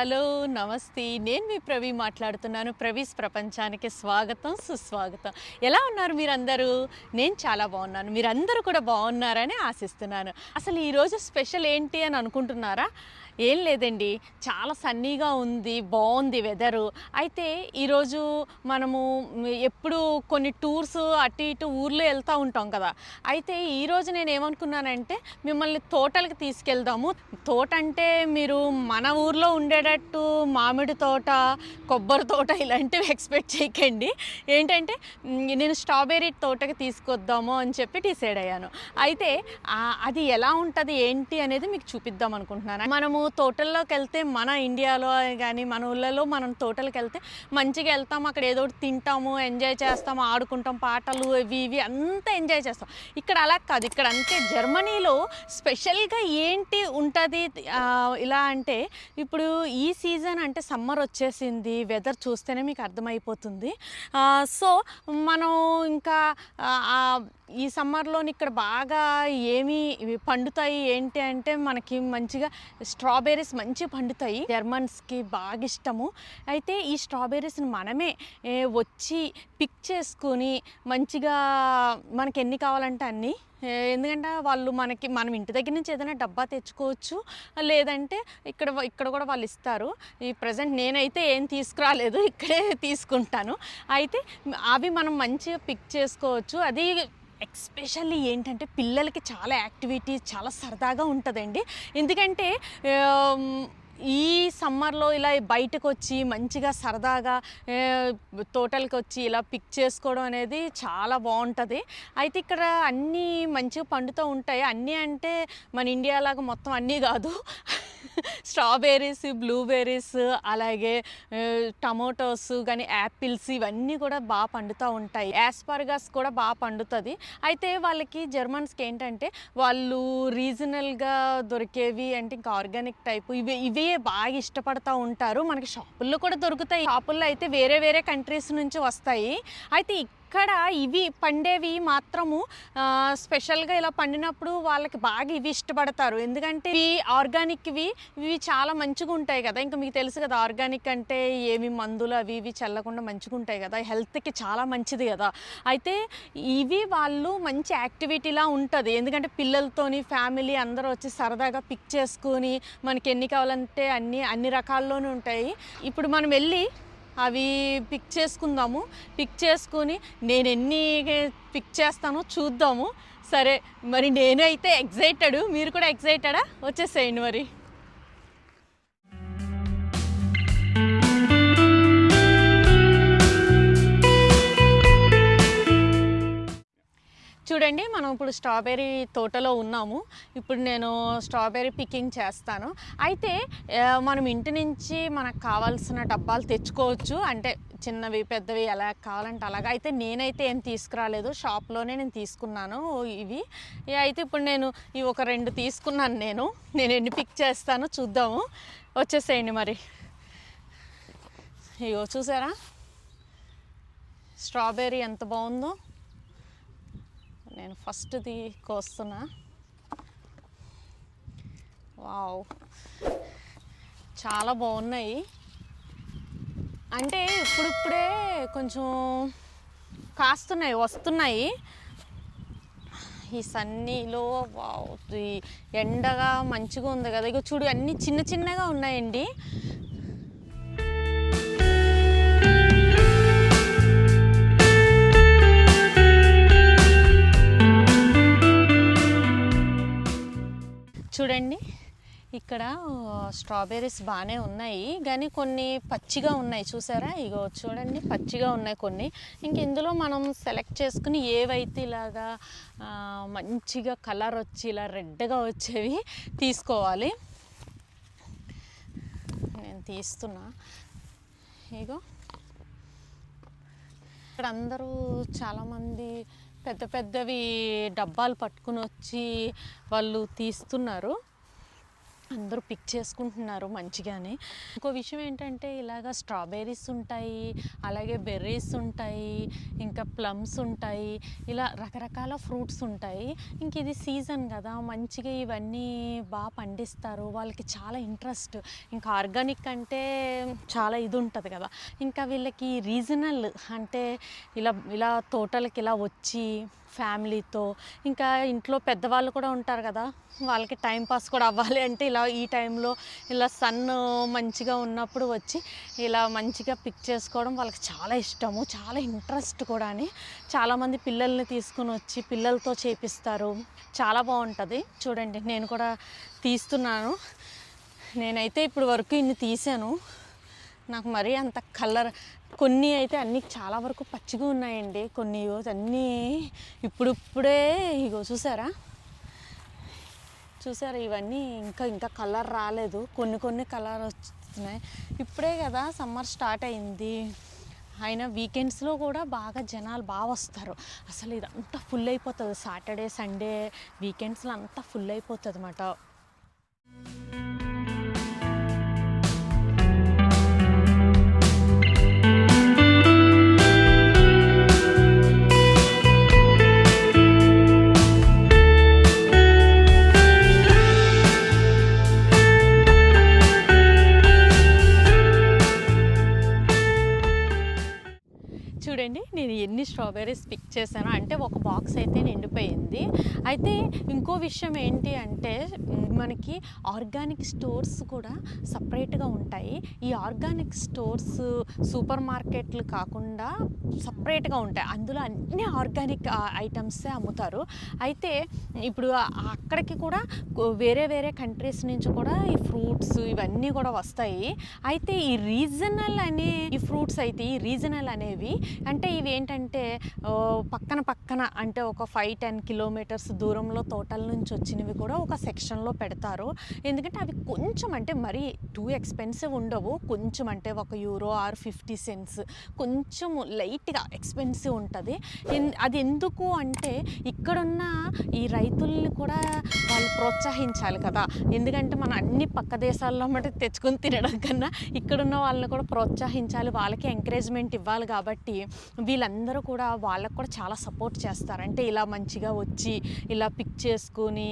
Hello నమస్తే, నేను మీ ప్రవీ మాట్లాడుతున్నాను. ప్రవీస్ ప్రపంచానికి స్వాగతం, సుస్వాగతం. ఎలా ఉన్నారు మీరందరూ? నేను చాలా బాగున్నాను. మీరందరూ కూడా బాగున్నారని ఆశిస్తున్నాను. అసలు ఈరోజు స్పెషల్ ఏంటి అని అనుకుంటున్నారా? ఏం లేదండి, చాలా సన్నీగా ఉంది, బాగుంది వెదరు. అయితే ఈరోజు మనము ఎప్పుడు కొన్ని టూర్స్ అటు ఇటు ఊర్లో వెళ్తూ ఉంటాం కదా. అయితే ఈరోజు నేను ఏమనుకున్నానంటే మిమ్మల్ని తోటలకు తీసుకెళ్దాము. తోట అంటే మీరు మన ఊర్లో ఉండేటట్టు మామిడి తోట, కొబ్బరి తోట ఇలాంటివి ఎక్స్పెక్ట్ చేయకండి. ఏంటంటే నేను స్ట్రాబెర్రీ తోటకి తీసుకొద్దాము అని చెప్పి డిసైడ్ అయ్యాను. అయితే అది ఎలా ఉంటుంది ఏంటి అనేది మీకు చూపిద్దాం అనుకుంటున్నాను. మనము తోటల్లోకి వెళ్తే మన ఇండియాలో కానీ మన ఊళ్ళలో మనం తోటలకు వెళ్తే మంచిగా వెళ్తాం, అక్కడ ఏదో ఒకటి తింటాము, ఎంజాయ్ చేస్తాము, ఆడుకుంటాం, పాటలు ఇవి అంతా ఎంజాయ్ చేస్తాం. ఇక్కడ అలా కాదు. ఇక్కడ అంటే జర్మనీలో స్పెషల్గా ఏంటి ఉంటుంది ఇలా అంటే, ఇప్పుడు ఈ సీజన్ అంటే సమ్మర్ వచ్చేసింది, వెదర్ చూస్తేనే మీకు అర్థమైపోతుంది. సో మనం ఇంకా ఈ సమ్మర్లోని ఇక్కడ బాగా ఏమి పండుతాయి ఏంటి అంటే, మనకి మంచిగా స్ట్రాబెర్రీస్ మంచి పండుతాయి. జర్మన్స్కి బాగా ఇష్టము. అయితే ఈ స్ట్రాబెర్రీస్ని మనమే వచ్చి పిక్ చేసుకుని మంచిగా మనకి ఎన్ని కావాలంటే అన్నీ, ఎందుకంటే మనం ఇంటి దగ్గర నుంచి ఏదైనా డబ్బా తెచ్చుకోవచ్చు, లేదంటే ఇక్కడ కూడా వాళ్ళు ఇస్తారు. ఈ ప్రజెంట్ నేనైతే ఏం తీసుకురాలేదు, ఇక్కడే తీసుకుంటాను. అయితే అవి మనం మంచిగా పిక్ చేసుకోవచ్చు. అది ఎక్స్పెషల్లీ ఏంటంటే పిల్లలకి చాలా యాక్టివిటీ, చాలా సరదాగా ఉంటుందండి. ఎందుకంటే ఈ సమ్మర్లో ఇలా బయటకు వచ్చి మంచిగా సరదాగా తోటలకు వచ్చి ఇలా పిక్ చేసుకోవడం అనేది చాలా బాగుంటుంది. అయితే ఇక్కడ అన్నీ మంచిగా పండుతూ ఉంటాయి. అన్నీ అంటే మన ఇండియాలాగా మొత్తం అన్నీ కాదు. స్ట్రాబెర్రీస్, బ్లూబెర్రీస్, అలాగే టమోటోస్ కానీ యాపిల్స్ ఇవన్నీ కూడా బాగా పండుతూ ఉంటాయి. యాస్పర్గస్ కూడా బాగా పండుతుంది. అయితే వాళ్ళకి జర్మన్స్కి ఏంటంటే వాళ్ళు రీజనల్గా దొరికేవి అంటే ఇంకా ఆర్గానిక్ టైపు ఇవే బాగా ఇష్టపడుతూ ఉంటారు. మనకి షాపుల్లో కూడా దొరుకుతాయి. షాపుల్లో అయితే వేరే వేరే కంట్రీస్ నుంచి వస్తాయి. అయితే ఇక్కడ ఇవి పండేవి మాత్రము స్పెషల్గా ఇలా పండినప్పుడు వాళ్ళకి బాగా ఇవి ఇష్టపడతారు. ఎందుకంటే ఇవి ఆర్గానిక్వి, ఇవి చాలా మంచిగా ఉంటాయి కదా. ఇంకా మీకు తెలుసు కదా, ఆర్గానిక్ అంటే ఏమి మందులు అవి ఇవి చల్లకుండా మంచిగా ఉంటాయి కదా, హెల్త్కి చాలా మంచిది కదా. అయితే ఇవి వాళ్ళు మంచి యాక్టివిటీలా ఉంటుంది. ఎందుకంటే పిల్లలతోని ఫ్యామిలీ అందరూ వచ్చి సరదాగా పిక్ చేసుకుని మనకి ఎన్ని కావాలంటే అన్ని రకాల్లోనూ ఉంటాయి. ఇప్పుడు మనం వెళ్ళి అవి పిక్ చేసుకుందాము. పిక్ చేసుకుని నేను ఎన్ని పిక్ చేస్తానో చూద్దాము. సరే, మరి నేనైతే ఎక్సైటెడ్, మీరు కూడా ఎక్సైటెడా? వచ్చేసేయండి మరి. చూడండి, మనం ఇప్పుడు స్ట్రాబెర్రీ తోటలో ఉన్నాము. ఇప్పుడు నేను స్ట్రాబెర్రీ పికింగ్ చేస్తాను. అయితే మనం ఇంటి నుంచి మనకు కావాల్సిన డబ్బాలు తెచ్చుకోవచ్చు. అంటే చిన్నవి పెద్దవి ఎలా కావాలంటే అలాగా. అయితే నేనైతే ఏం తీసుకురాలేదు, షాప్లోనే నేను తీసుకున్నాను ఇవి. అయితే ఇప్పుడు నేను ఇవి ఒక 2 తీసుకున్నాను. నేను ఎన్ని పిక్ చేస్తానో చూద్దాము. వచ్చేసేయండి మరి. ఇగో చూసారా స్ట్రాబెర్రీ ఎంత బాగుందో. నేను ఫస్ట్ది కోస్తున్నా. వావ్, చాలా బాగున్నాయి. అంటే ఇప్పుడిప్పుడే కొంచెం కాస్తున్నాయి, వస్తున్నాయి ఈ సన్నీలో. వావ్, ఈ ఎండగా మంచిగా ఉంది కదా. ఇక చూడు, అన్నీ చిన్న చిన్నగా ఉన్నాయండి. చూడండి, ఇక్కడ స్ట్రాబెర్రీస్ బాగానే ఉన్నాయి, కానీ కొన్ని పచ్చిగా ఉన్నాయి. చూసారా, ఇగో చూడండి, పచ్చిగా ఉన్నాయి కొన్ని. ఇంక ఇందులో మనం సెలెక్ట్ చేసుకుని ఏవైతే ఇలాగా మంచిగా కలర్ వచ్చి ఇలా రెడ్గా వచ్చేవి తీసుకోవాలి. నేను తీస్తున్నా. ఇగో ఇక్కడ అందరూ చాలామంది పెద్ద పెద్దవి డబ్బాలు పట్టుకుని వచ్చి వాళ్ళు తీస్తున్నారు. అందరూ పిక్ చేసుకుంటున్నారు మంచిగానే. ఇంకో విషయం ఏంటంటే ఇలాగ స్ట్రాబెర్రీస్ ఉంటాయి, అలాగే బెర్రీస్ ఉంటాయి, ఇంకా ప్లమ్స్ ఉంటాయి, ఇలా రకరకాల ఫ్రూట్స్ ఉంటాయి. ఇంక ఇది సీజన్ కదా, మంచిగా ఇవన్నీ బాగా పండిస్తారు. వాళ్ళకి చాలా ఇంట్రెస్ట్. ఇంకా ఆర్గానిక్ అంటే చాలా ఇది ఉంటుంది కదా. ఇంకా వీళ్ళకి రీజనల్ అంటే ఇలా ఇలా తోటలకి ఇలా వచ్చి ఫ్యామిలీతో, ఇంకా ఇంట్లో పెద్దవాళ్ళు కూడా ఉంటారు కదా, వాళ్ళకి టైం పాస్ కూడా అవ్వాలి అంటే ఇలా ఈ టైంలో ఇలా సన్ మంచిగా ఉన్నప్పుడు వచ్చి ఇలా మంచిగా పిక్ చేసుకోవడం వాళ్ళకి చాలా ఇష్టము, చాలా ఇంట్రెస్ట్ కూడా. అని చాలామంది పిల్లల్ని తీసుకుని వచ్చి పిల్లలతో చేపిస్తారు. చాలా బాగుంటుంది. చూడండి, నేను కూడా తీస్తున్నాను. నేనైతే ఇప్పుడు వరకు ఇన్ని తీసాను. నాకు మరీ అంత కలర్, కొన్ని అయితే అన్నీ చాలా వరకు పచ్చిగా ఉన్నాయండి. కొన్ని అన్నీ ఇప్పుడిప్పుడే ఇగో చూసారా ఇవన్నీ ఇంకా కలర్ రాలేదు. కొన్ని కలర్ వస్తున్నాయి. ఇప్పుడే కదా సమ్మర్ స్టార్ట్ అయింది. అయినా వీకెండ్స్లో కూడా బాగా జనాలు బాగా వస్తారు. అసలు ఇదంతా ఫుల్ అయిపోతుంది. సాటర్డే సండే వీకెండ్స్లో అంతా ఫుల్ అయిపోతుంది అన్నమాట. చూడండి, నేను ఎన్ని స్ట్రాబెర్రీస్ పిక్ చేశాను అంటే ఒక బాక్స్ అయితే నిండిపోయింది. అయితే ఇంకో విషయం ఏంటి అంటే మనకి ఆర్గానిక్ స్టోర్స్ కూడా సపరేట్గా ఉంటాయి. ఈ ఆర్గానిక్ స్టోర్స్ సూపర్ మార్కెట్లు కాకుండా సపరేట్గా ఉంటాయి. అందులో అన్ని ఆర్గానిక్ ఐటమ్సే అమ్ముతారు. అయితే ఇప్పుడు అక్కడికి కూడా వేరే వేరే కంట్రీస్ నుంచి కూడా ఈ ఫ్రూట్స్ ఇవన్నీ కూడా వస్తాయి. అయితే ఈ రీజనల్ అనే ఈ ఫ్రూట్స్ అయితే ఈ రీజనల్ అనేవి అంటే ఇవి ఏంటంటే పక్కన అంటే ఒక 5-10 కిలోమీటర్స్ దూరంలో తోటల నుంచి వచ్చినవి కూడా ఒక సెక్షన్లో పెడతారు. ఎందుకంటే అవి కొంచెం అంటే మరీ టూ ఎక్స్పెన్సివ్ ఉండవు. కొంచెం అంటే €1 ఆర్ 50 సెంట్స్ కొంచెం లైట్గా ఎక్స్పెన్సివ్ ఉంటుంది. అది ఎందుకు అంటే ఇక్కడున్న ఈ రైతుల్ని కూడా వాళ్ళు ప్రోత్సహించాలి కదా. ఎందుకంటే మన అన్ని పక్క దేశాల్లో మటుకు తెచ్చుకొని తినడం కన్నా ఇక్కడున్న వాళ్ళని కూడా ప్రోత్సహించాలి, వాళ్ళకి ఎంకరేజ్మెంట్ ఇవ్వాలి. కాబట్టి వీళ్ళందరూ కూడా వాళ్ళకు కూడా చాలా సపోర్ట్ చేస్తారు. అంటే ఇలా మంచిగా వచ్చి ఇలా పిక్ చేసుకుని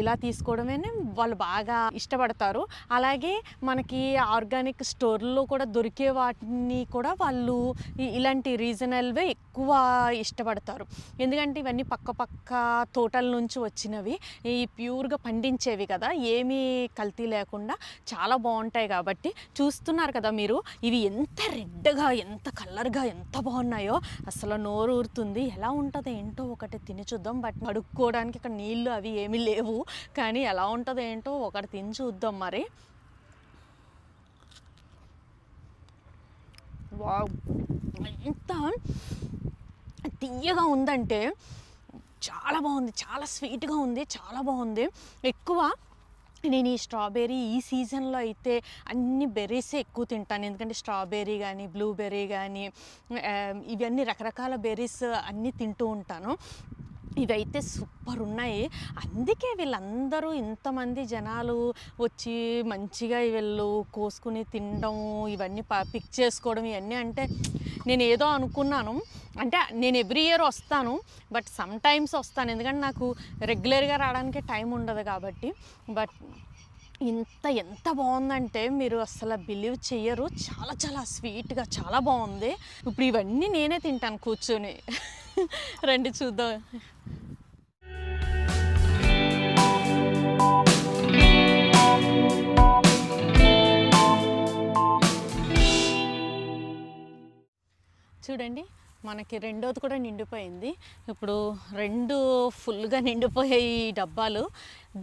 ఇలా తీసుకోవడమే వాళ్ళు బాగా ఇష్టపడతారు. అలాగే మనకి ఆర్గానిక్ స్టోర్లో కూడా దొరికే వాటిని కూడా వాళ్ళు ఇలాంటి రీజనల్వే ఎక్కువ ఇష్టపడతారు. ఎందుకంటే ఇవన్నీ పక్క తోటల నుంచి వచ్చినవి, ఈ ప్యూర్గా పండించేవి కదా, ఏమీ కల్తీ లేకుండా చాలా బాగుంటాయి. కాబట్టి చూస్తున్నారు కదా మీరు, ఇవి ఎంత రెడ్గా ఎంత కలర్గా ఎంత బాగున్నాయో అసలు నోరు ఊరుతుంది. ఎలా ఉంటుందో ఏంటో ఒకటి తిని చూద్దాం. బట్ అడుక్కోవడానికి ఇక్కడ నీళ్ళు అవి ఏమీ లేవు, కానీ ఎలా ఉంటుందో ఏంటో ఒకటి తిని చూద్దాం. మరి వావ్, ఎంత తియ్యగా ఉందంటే చాలా బాగుంది, చాలా స్వీట్గా ఉంది, చాలా బాగుంది. ఎక్కువ నేను ఈ స్ట్రాబెర్రీ ఈ సీజన్లో అయితే అన్ని బెర్రీసే ఎక్కువ తింటాను. ఎందుకంటే స్ట్రాబెర్రీ కానీ బ్లూబెర్రీ కానీ ఇవన్నీ రకరకాల బెర్రీస్ అన్నీ తింటూ ఉంటాను. ఇవైతే సూపర్ ఉన్నాయి. అందుకే వీళ్ళందరూ ఇంతమంది జనాలు వచ్చి మంచిగా వీళ్ళు కోసుకుని తినడం, ఇవన్నీ పిక్ చేసుకోవడం, ఇవన్నీ అంటే నేను ఏదో అనుకున్నాను. అంటే నేను ఎవ్రీ ఇయర్ వస్తాను, బట్ సమ్ టైమ్స్ వస్తాను, ఎందుకంటే నాకు రెగ్యులర్గా రావడానికి టైం ఉండదు కాబట్టి. బట్ ఎంత బాగుందంటే మీరు అసలు బిలీవ్ చెయ్యరు. చాలా చాలా స్వీట్గా చాలా బాగుంది. ఇప్పుడు ఇవన్నీ నేనే తింటాను కూర్చొని. రండి చూద్దాం. చూడండి, మనకి రెండోది కూడా నిండిపోయింది. ఇప్పుడు 2 ఫుల్గా నిండిపోయాయి ఈ డబ్బాలు.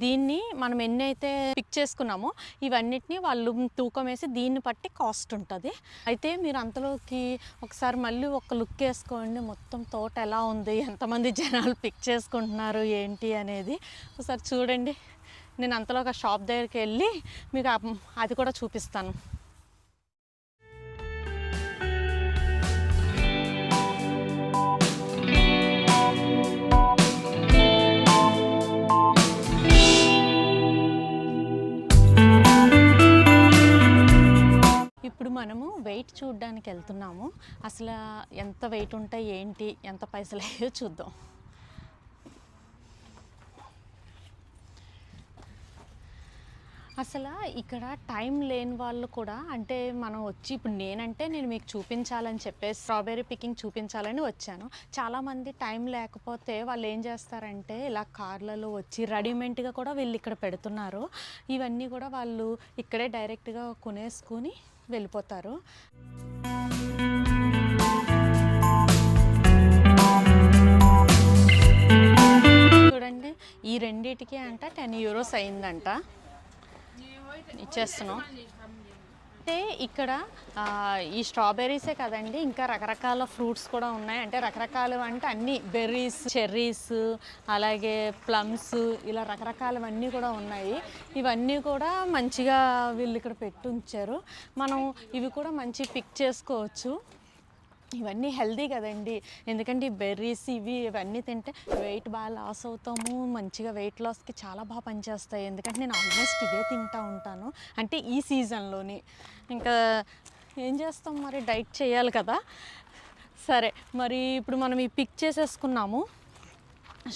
దీన్ని మనం ఎన్నైతే పిక్ చేసుకున్నామో ఇవన్నిటిని వాళ్ళు తూకం వేసి దీన్ని బట్టి కాస్ట్ ఉంటుంది. అయితే మీరు అంతలోకి ఒకసారి మళ్ళీ ఒక లుక్ వేసుకోండి, మొత్తం తోట ఎలా ఉంది, ఎంతమంది జనాలు పిక్ చేసుకుంటున్నారు ఏంటి అనేది ఒకసారి చూడండి. నేను అంతలో ఒక షాప్ దగ్గరికి వెళ్ళి మీకు అది కూడా చూపిస్తాను. వెయిట్ ఉంటాయి ఏంటి, ఎంత పైసలు అయ్యో చూద్దాం. అసలు ఇక్కడ టైం లేని వాళ్ళు కూడా, అంటే మనం వచ్చి ఇప్పుడు నేను మీకు చూపించాలని చెప్పేసి స్ట్రాబెర్రీ పికింగ్ చూపించాలని వచ్చాను. చాలామంది టైం లేకపోతే వాళ్ళు ఏం చేస్తారంటే ఇలా కార్లలో వచ్చి రెడీమేడ్గా కూడా వీళ్ళు ఇక్కడ పెడుతున్నారు. ఇవన్నీ కూడా వాళ్ళు ఇక్కడే డైరెక్ట్గా కొనేసుకుని వెళ్ళిపోతారు. చూడండి, ఈ రెండిటికి అంట 10 euros అయిందంట. ఇచ్చేస్తున్నాం. అంటే ఇక్కడ ఈ స్ట్రాబెర్రీసే కదండి, ఇంకా రకరకాల ఫ్రూట్స్ కూడా ఉన్నాయి. అంటే రకరకాలు అంటే అన్నీ బెర్రీస్, చెర్రీస్, అలాగే ప్లమ్స్, ఇలా రకరకాలవన్నీ కూడా ఉన్నాయి. ఇవన్నీ కూడా మంచిగా వీళ్ళు ఇక్కడ పెట్టి ఉంచారు. మనం ఇవి కూడా మంచి పిక్ చేసుకోవచ్చు. ఇవన్నీ హెల్దీ కదండి, ఎందుకంటే ఈ బెర్రీస్ ఇవన్నీ తింటే వెయిట్ బాగా లాస్ అవుతాము. మంచిగా వెయిట్ లాస్కి చాలా బాగా పనిచేస్తాయి. ఎందుకంటే నేను ఆల్మోస్ట్ ఇవే తింటూ ఉంటాను, అంటే ఈ సీజన్లోని. ఇంకా ఏం చేస్తాం మరి, డైట్ చేయాలి కదా. సరే, మరి ఇప్పుడు మనం ఈ పిక్ చేసేసుకున్నాము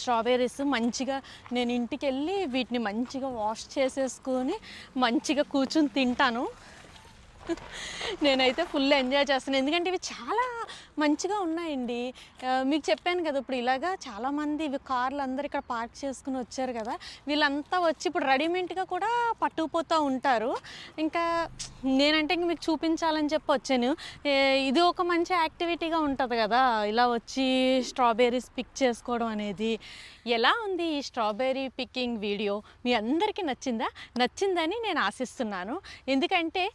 స్ట్రాబెర్రీస్. మంచిగా నేను ఇంటికి వెళ్ళి వీటిని మంచిగా వాష్ చేసేసుకొని మంచిగా కూర్చుని తింటాను. నేనైతే ఫుల్ ఎంజాయ్ చేస్తాను, ఎందుకంటే ఇవి చాలా మంచిగా ఉన్నాయండి. మీకు చెప్పాను కదా, ఇప్పుడు ఇలాగా చాలామంది ఇవి కార్లు అందరు ఇక్కడ పార్క్ చేసుకుని వచ్చారు కదా, వీళ్ళంతా వచ్చి ఇప్పుడు రెడీమేడ్గా కూడా పట్టుకుపోతూ ఉంటారు. ఇంకా నేనంటే ఇంక మీకు చూపించాలని చెప్పి వచ్చాను. ఇది ఒక మంచి యాక్టివిటీగా ఉంటుంది కదా, ఇలా వచ్చి స్ట్రాబెర్రీస్ పిక్ చేసుకోవడం అనేది. ఎలా ఉంది ఈ స్ట్రాబెర్రీ పికింగ్ వీడియో? మీ అందరికీ నచ్చిందని నేను ఆశిస్తున్నాను. ఎందుకంటే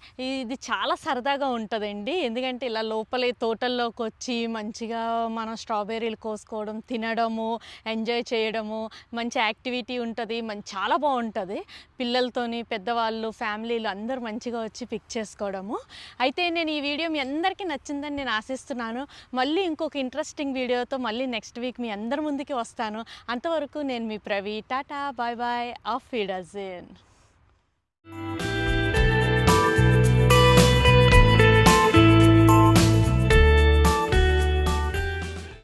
ఇది చాలా సరదాగా ఉంటుందండి. ఎందుకంటే ఇలా లోపలే తోటల్లోకి వచ్చి మంచిగా మనం స్ట్రాబెర్రీలు కోసుకోవడం, తినడము, ఎంజాయ్ చేయడము, మంచి యాక్టివిటీ ఉంటుంది. చాలా బాగుంటుంది. పిల్లలతోని, పెద్దవాళ్ళు, ఫ్యామిలీలు అందరూ మంచిగా వచ్చి పిక్ చేసుకోవడము. అయితే నేను ఈ వీడియో మీ అందరికీ నచ్చిందని నేను ఆశిస్తున్నాను. మళ్ళీ ఇంకొక ఇంట్రెస్టింగ్ వీడియోతో మళ్ళీ నెక్స్ట్ వీక్ మీ అందరి ముందుకి వస్తాను. అంతవరకు నేను మీ ప్రవీ. టాటా, బాయ్ బాయ్, ఆఫ్ విడర్జన్.